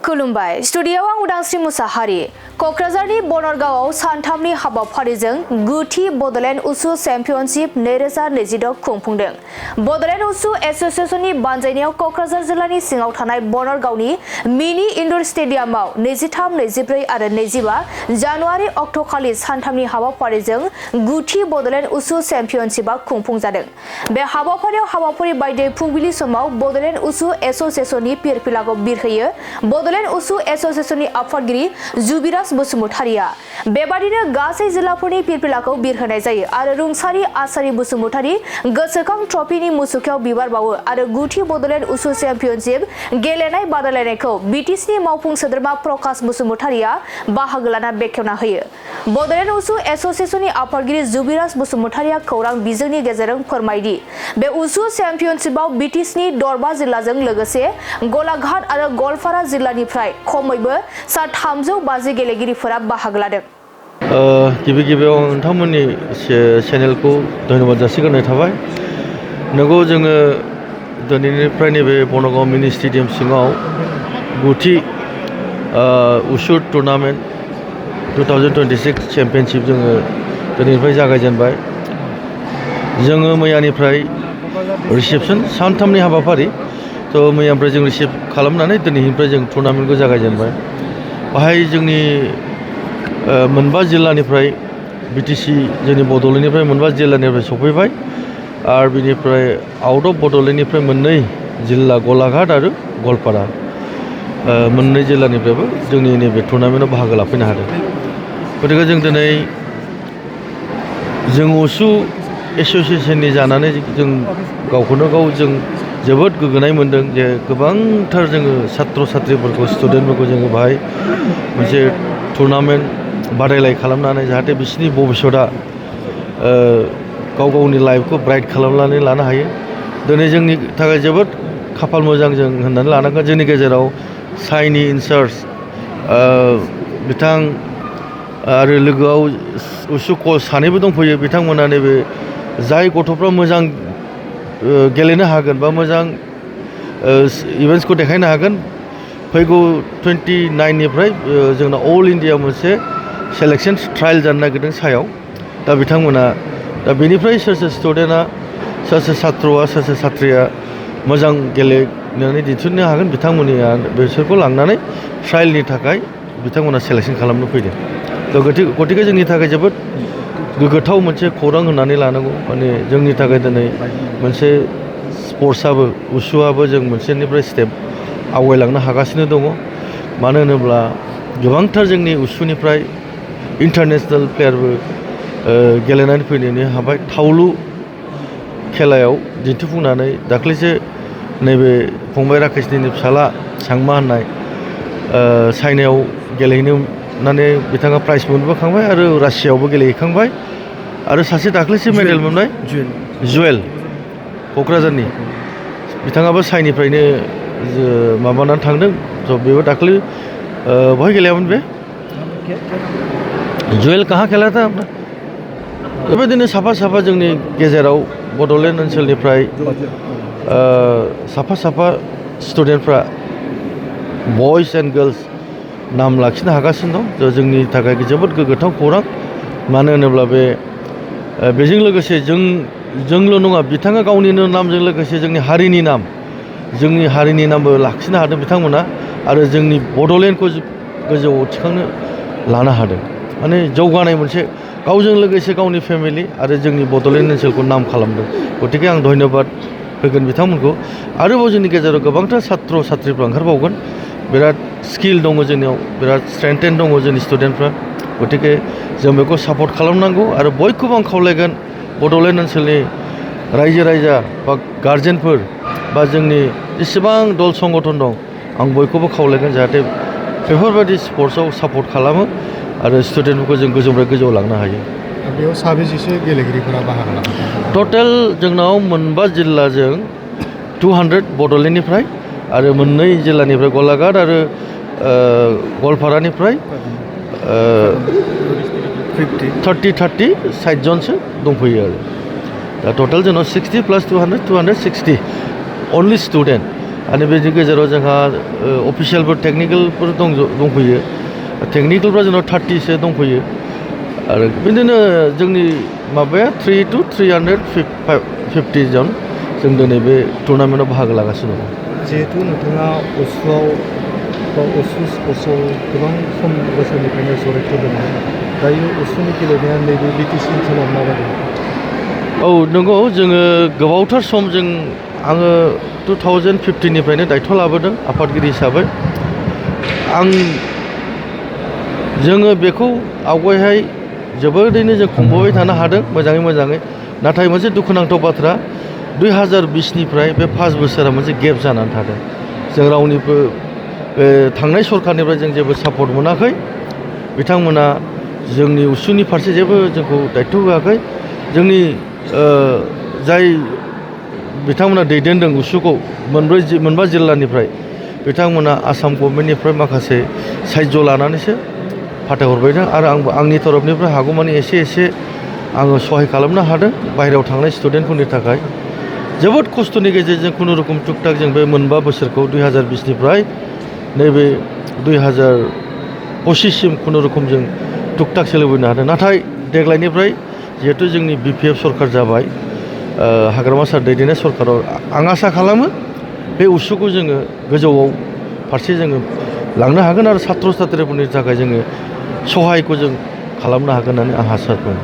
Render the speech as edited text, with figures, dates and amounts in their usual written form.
खुलुमबाय स्टुडियोआव आं उदांस्रि मुसाहारि क'क्राझारनि बनरगावआव सानथामनि हाबाफारिजों गुथि बड'लेण्ड उसु चेम्पियनशिप 2026 खुंफुंदों। बड'लेण्ड उसु एस'सिएशननि बानजायनायाव क'क्राझार जिल्लानि सिङाव थानाय बनरगावनि मिनि इनडर स्टेडियामाव 23, 24 आरो 25 जानुवारि अक्ट'खालि सानथामनि हाबाफारिजों गुथि बड'लेण्ड उसु चेम्पियनशिपआ खुंफुंजादों। बे हाबाफारियाव हाबाफारि बायदियै फुंबिलि समाव बड'लेण्ड उसु एस'सिएशननि फिरफिलाखौ बिरहोयो बड'लेण्ड उसु एस'सिएशननि आफादगिरि जुबिराज बसुमतारिया। बेबादिनो गासै जिल्लाफोरनि फिरफिलाखौ बिरहोनाय जायो आरो रुंसारि आसारि बसुमतारि गोसोखां ट्रफिनि मुसुखायाव बिबार बावो आरो गुथि बड'लेण्ड उसु चेम्पियनशिप गेलेनाय बादायलायनायखौ बिटिसिनि मावफुं सोद्रोमा प्रकाश बसुमतारिया बाहागो लाना बेखेवना होयो। बड'लेण्ड उसु एस'सिएशननि आफादगिरि जुबिराज बसुमतारिया खौरां बिजोंनि गेजेरजों फोरमायदि बे उसु चेम्पियनशिपआव बिटिसिनि दरबा जिल्लाजों लोगोसे गलाघाट आरो गवालपारा जिल्लानिफ्राय खमैबो 350 गेलेगिरिफोरा बाहागो लादों। गिबि गिबियाव नोंथांमोननि चेनेलखौ धन्यबाद जासिगोरनाय थाबाय। नंगौ जोङो दिनैनिफ्राय नैबे बनरगाव मिनि स्टेडियाम सिङाव गुथि उसु टुर्नामेन्ट 2026 चेम्पियनशिप जोङो दिनैनिफ्राय जागायजेनबाय। जोङो मैयानिफ्राय रिसेपसन सानथामनि हाबाफारि थ' मैयानिफ्राय जों रिसिभ खालामनानै दिनैनिफ्राय जों टुर्नामेन्टखौ जागायजेनबाय। बाहाय जोंनि मोनबा जिल्लानिफ्राय बिटिसि जोंनि बड'लेण्डनिफ्राय मोनबा जिल्लानिफ्राय सफैबाय आरो बिनिफ्राय आउट अफ बड'लेण्डनिफ्राय मोननै जिल्ला गलाघाट आरो गवालपारा मोननै जिल्लानिफ्रायबो जोंनि नैबे टुर्नामेन्टआव बाहागो लाफैनो हादों। गतिके जों दिनै जों उसु एस'सिएशननि जानानै जों गावखौनो गाव जों जोबोद गोग्गानाय मोनदों जे गोबांथार जोङो सात्र साथ्रिफोरखौ स्टुडेन्टफोरखौ जोङो बाहाय मोनसे टुर्नामेन्ट बादायलाय खालामनानै जाहाथे बिसोरनि भबिष्यतआ गाव गावनि लाइफखौ ब्राइट खालामनानै लानो हायो। दिनै जोंनि थाखाय जोबोद खाफाल मोजां जों होननानै लानांगोन। जोंनि गेजेराव साइनि इनचार्ज बिथां आरो लोगोआव उसु कच सानैबो दंफैयो। बिथांमोना नैबे जाय गथ'फ्रा मोजां गेलेनो हागोन बा मोजां इभेन्ट्सखौ देखायनो हागोन फैगौ 29निफ्राय जोंना अल इन्डिया मोनसे सेलेक्सन ट्रायल जानो नागिरदों सायाव। दा बिथांमोना दा बेनिफ्राय सोर स्टुडेन्टआ सोर छात्रआ सोर छात्रिया मोजां गेलेनानै दिन्थिनो हागोन बिथांमोननिया बिसोरखौ लांनानै ट्रायलनि थाखाय बिथांमोना सेलेक्सन खालामनो फैदों। गतिके जोंनि थाखाय जोबोद गोग्गाथाव मोनसे खौरां होननानै लानांगौ। माने जोंनि थाखाय दिनै मोनसे स्पर्ट्सआबो उसुआबो जों मोनसेनिफ्राय स्टेप आवगायलांनो हागासिनो दङ। मानो होनोब्ला गोबांथार जोंनि उसुनिफ्राय इन्टारनेसनेल प्लेयारबो गेलेनानै फैनो हाबाय। थावलु खेलायाव दिन्थिफुंनानै दाख्लैसो नैबे फंबाय राकेशनि फिसाला सांमा होननाय चाइनायाव गेलेहैनानै बिथाङा प्राइज मोनबोखांबाय आरो रासियायावबो गेलेहैखांबाय आरो सासे दाख्लैसो मेडेल मोननाय जुवेल क'क्राझारनि बिथाङाबो चाइनिफ्रायनो माबानानै थांदों। थ' बेबो दाख्लै बहाय गेलेयामोन बे जुवेल काहा खेला था आपना। बेबायदिनो साफा साफा जोंनि गेजेराव बड'लेण्ड ओनसोलनिफ्राय साफा स्टुडेन्टफ्रा बयस एन्ड गार्लस नाम लाखिनो हागासिनो दं। जोंनि थाखाय जोबोद गोग्गाथाव खौरां। मानो होनोब्ला बेजों लोगोसे जोंल' नङा बिथाङा गावनिनो नामजों लोगोसे जोंनि हारिनि नामबो लाखिनो हादों बिथांमोना आरो जोंनि बड'लेण्डखौ गोजौआव थिखांनो लानो हादों। माने जौगानाय मोनसे गावजों लोगोसे गावनि फेमिलि आरो जोंनि बड'लेण्ड ओनसोलखौ नाम खालामदों। गतिके आं धन्यबाद होगोन बिथांमोनखौ। आरोबाव जोंनि गेजेराव गोबांथार छात्र छात्रिफ्रा ओंखारबावगोन। बिराद स्किल दङ जोंनियाव बिराद स्ट्रेंथेन दङ जोंनि स्टुडेन्टफ्रा। गतिके जों बेखौ सापर्ट खालामनांगौ आरो बयखौबो आं खावलायगोन बड'लेण्ड ओनसोलनि रायजो राजा बा गारजेनफोर बा जोंनि जेसेबां दल संगठन दं आं बयखौबो खावलायगोन जाहाथे बेफोरबायदि स्पर्ट्सआव सापर्ट खालामो आरो स्टुडेन्टफोरखौ जों गोजौनिफ्राय गोजौआव लांनो हायो। बेयाव साबेसेसो गेलेगिरिफोरा बाहागो लादों? टटेल जोंनाव मोनबा जिल्लाजों 200 बड'लेण्डनिफ्राय आरो मोननै जिल्लानिफ्राय गलाघाट आरो गवालपारानिफ्राय 30 60 जनसो दंफैयो आरो दा टटेल जोंनाव 60 + 200 260 अनलि स्टुडेन्ट आरो बेनि गेजेराव जोंहा अफिसियेलफोर टेकनिकेलफोर दंफैयो टेकनिकेलफ्रा जोंनाव 30सो दंफैयो आरो बिदिनो जोंनि माबाया 3 to 350 जन जों दिनै बे टुर्नामेन्टआव बाहागो लागासिनो दं जिहेतु नोंथाङा उसुआव बा उसु स्पर्ट्सआव गोबां सम बोसोरनिफ्रायनो जड़ित दङ दायो उसुनि गेलेनाया नैबे बिटिसि ओनसोलाव माबायदि औ नंगौ जोङो गोबावथार सम आङो 2015निफ्रायनो दायथ' लाबोदों आफादगिरि हिसाबै जोङो बेखौ आवगायहाय जोबोरैनो जों खुंबोबाय थानो हादों मोजाङै नाथाय मोनसे दुखुनांथाव बाथ्रा 2020निफ्राय बे 5 बोसोरा मोनसे गेप जानानै थादों जों रावनिबो थांनाय सरखारनिफ्राय जों जेबो सापर्ट मोनाखै बिथांमोना जोंनि उसुनि फारसे जेबो जोंखौ दायथ' होआखै जोंनि जाय बिथांमोना दैदेनदों उसुखौ मोनबा जिल्लानिफ्राय बिथांमोना आसाम गभर्नमेन्टनिफ्राय माखासे साहाय्य लानानैसो फाथायहरबाय आरो आंबो आंनि तरफनिफ्राय हागौमानि एसे आङो सहाय खालामनो हादों बाहेरायाव थांनाय स्टुडेन्टफोरनि थाखाय जोबोद खस्थ'नि गेजेरजों खुनुरुखुम टुकटाक जों बे मोनबा बोसोरखौ 2020निफ्राय नैबे 2025सिम खुनुरुखुम जों टुकटाक सोलिबोनो हादों नाथाय देग्लायनिफ्राय जिहेतु जोंनि BPF सरखार जाबाय हाग्रामा सार दैदेननाय सरखाराव आं आसा खालामो बे उसुखौ जोङो गोजौआव फारसे जोङो लांनो हागोन आरो साथ्र' साथ्रिफोरनि थाखाय जोङो सहायखौ जों खालामनो हागोन होननानै आं आसा दं